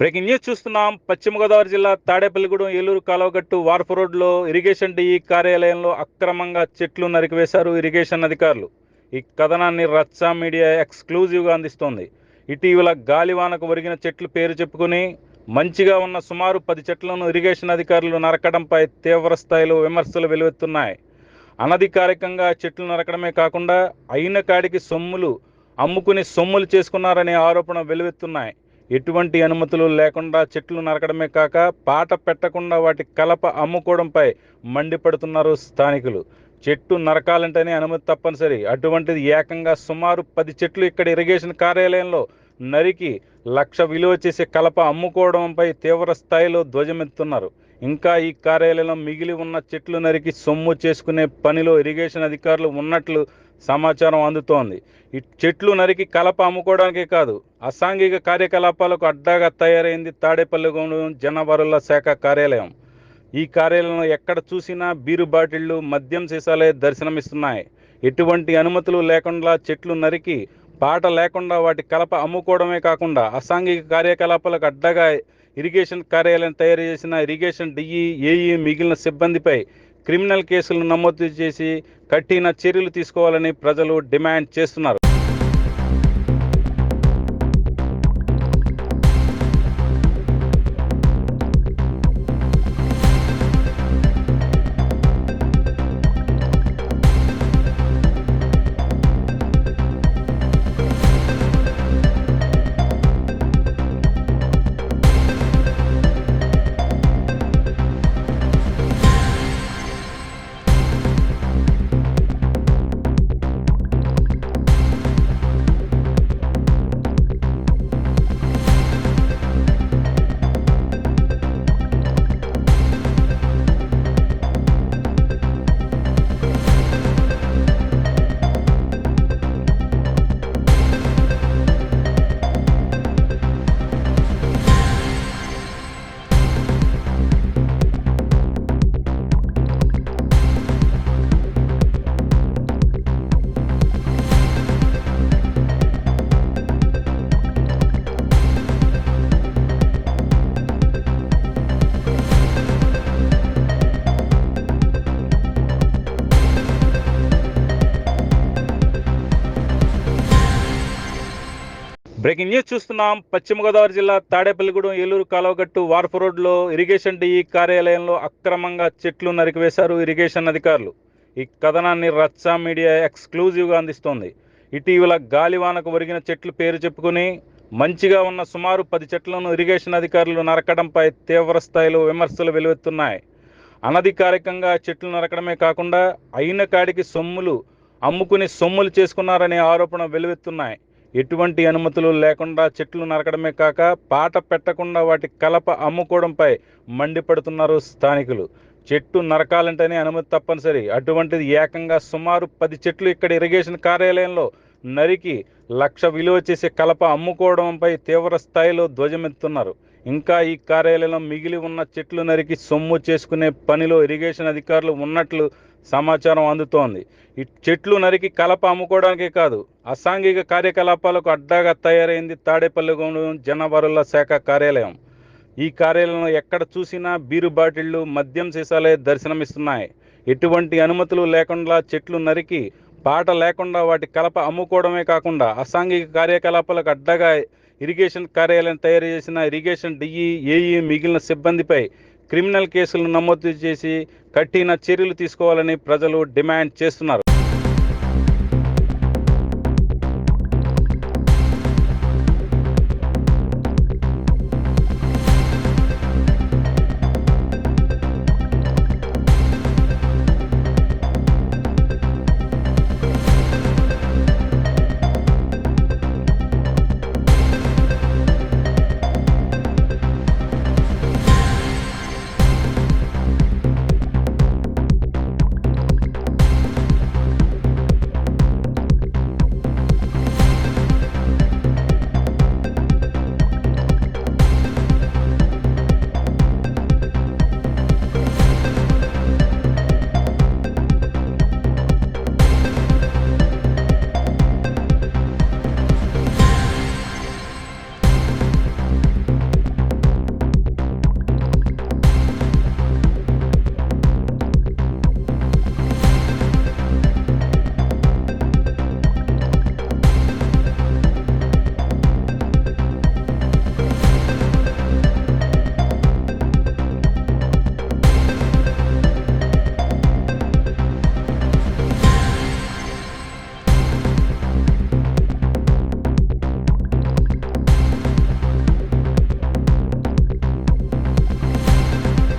Breaking news చూస్తున్నాం. పశ్చిమ గోదావరి జిల్లా తాడేపల్లిగూడెం ఏలూరు కాలువగట్టు వార్పు రోడ్లో ఇరిగేషన్ డిఈ కార్యాలయంలో అక్రమంగా చెట్లు నరికివేశారు ఇరిగేషన్ అధికారులు. ఈ కథనాన్ని రచ్చ మీడియా ఎక్స్క్లూజివ్గా అందిస్తోంది. ఇటీవల గాలివానకు ఒరిగిన చెట్లు పేరు చెప్పుకుని మంచిగా ఉన్న సుమారు 10 చెట్లను ఇరిగేషన్ అధికారులు నరకడంపై తీవ్ర స్థాయిలో విమర్శలు వెలువెత్తున్నాయి. అనధికారికంగా చెట్లు నరకడమే కాకుండా అయిన కాడికి అమ్ముకుని సొమ్ములు చేసుకున్నారనే ఆరోపణ వెలువెత్తున్నాయి. ఎటువంటి అనుమతులు లేకుండా చెట్లు నరకడమే కాక పాట పెట్టకుండా వాటి కలప అమ్ముకోవడంపై మండిపడుతున్నారు స్థానికులు. చెట్టు నరకాలంటేనే అనుమతి తప్పనిసరి, అటువంటిది ఏకంగా సుమారు 10 చెట్లు ఇక్కడ ఇరిగేషన్ కార్యాలయంలో నరికి లక్ష విలువ చేసే కలప అమ్ముకోవడంపై తీవ్ర స్థాయిలో ధ్వజమెత్తుతున్నారు. ఇంకా ఈ కార్యాలయంలో మిగిలి ఉన్న చెట్లు నరికి సొమ్ము చేసుకునే పనిలో ఇరిగేషన్ అధికారులు ఉన్నట్లు సమాచారం అందుతోంది. ఈ చెట్లు నరికి కలప అమ్ముకోవడానికే కాదు, అసాంఘిక కార్యకలాపాలకు అడ్డాగా తయారైంది తాడేపల్లిగూడెం జనవనరుల శాఖ కార్యాలయం. ఈ కార్యాలయంలో ఎక్కడ చూసినా బీరు బాటిళ్లు, మద్యం సీసాలే దర్శనమిస్తున్నాయి. ఎటువంటి అనుమతులు లేకుండా చెట్లు నరికి పాట లేకుండా వాటి కలప అమ్ముకోవడమే కాకుండా అసాంఘిక కార్యకలాపాలకు అడ్డగా ఇరిగేషన్ కార్యాలయం తయారు చేసిన ఇరిగేషన్ డిఈ, ఏఈ మిగిలిన సిబ్బందిపై క్రిమినల్ కేసులు నమోదు చేసి కఠిన చర్యలు తీసుకోవాలని ప్రజలు డిమాండ్ చేస్తున్నారు. బ్రేకింగ్ న్యూస్ చూస్తున్నాం. పశ్చిమ గోదావరి జిల్లా తాడేపల్లిగూడెం ఏలూరు కాలువగట్టు వార్పు రోడ్లో ఇరిగేషన్ డిఈ కార్యాలయంలో అక్రమంగా చెట్లు నరికివేశారు ఇరిగేషన్ అధికారులు. ఈ కథనాన్ని రచ్చ మీడియా ఎక్స్క్లూజివ్గా అందిస్తోంది. ఇటీవల గాలివానకు ఒరిగిన చెట్లు పేరు చెప్పుకుని మంచిగా ఉన్న సుమారు 10 చెట్లను ఇరిగేషన్ అధికారులు నరకడంపై తీవ్ర స్థాయిలో విమర్శలు వెలువెత్తున్నాయి. అనధికారికంగా చెట్లు నరకడమే కాకుండా అయిన కాడికి అమ్ముకుని సొమ్ములు చేసుకున్నారనే ఆరోపణ వెలువెత్తున్నాయి. ఎటువంటి అనుమతులు లేకుండా చెట్లు నరకడమే కాక పాట పెట్టకుండా వాటి కలప అమ్ముకోవడంపై మండిపడుతున్నారు స్థానికులు. చెట్టు నరకాలంటేనే అనుమతి తప్పనిసరి, అటువంటిది ఏకంగా సుమారు 10 చెట్లు ఇక్కడ ఇరిగేషన్ కార్యాలయంలో నరికి లక్ష విలువ చేసే కలప అమ్ముకోవడంపై తీవ్ర స్థాయిలో ధ్వజమెత్తుతున్నారు. ఇంకా ఈ కార్యాలయంలో మిగిలి ఉన్న చెట్లు నరికి సొమ్ము చేసుకునే పనిలో ఇరిగేషన్ అధికారులు ఉన్నట్లు సమాచారం అందుతోంది. ఈ చెట్లు నరికి కలప అమ్ముకోవడానికే కాదు, అసాంఘిక కార్యకలాపాలకు అడ్డాగా తయారైంది తాడేపల్లిగూడెం జనవనరుల శాఖ కార్యాలయం. ఈ కార్యాలయంలో ఎక్కడ చూసినా బీరు బాటిళ్లు, మద్యం సీసాలే దర్శనమిస్తున్నాయి. ఎటువంటి అనుమతులు లేకుండా చెట్లు నరికి పాట లేకుండా వాటి కలప అమ్ముకోవడమే కాకుండా అసాంఘిక కార్యకలాపాలకు అడ్డగా ఇరిగేషన్ కార్యాలయం తయారు చేసిన ఇరిగేషన్ డిఈ, ఏఈ మిగిలిన సిబ్బందిపై క్రిమినల్ కేసులు నమోదు చేసి కఠిన చర్యలు తీసుకోవాలని ప్రజలు డిమాండ్ చేస్తున్నారు.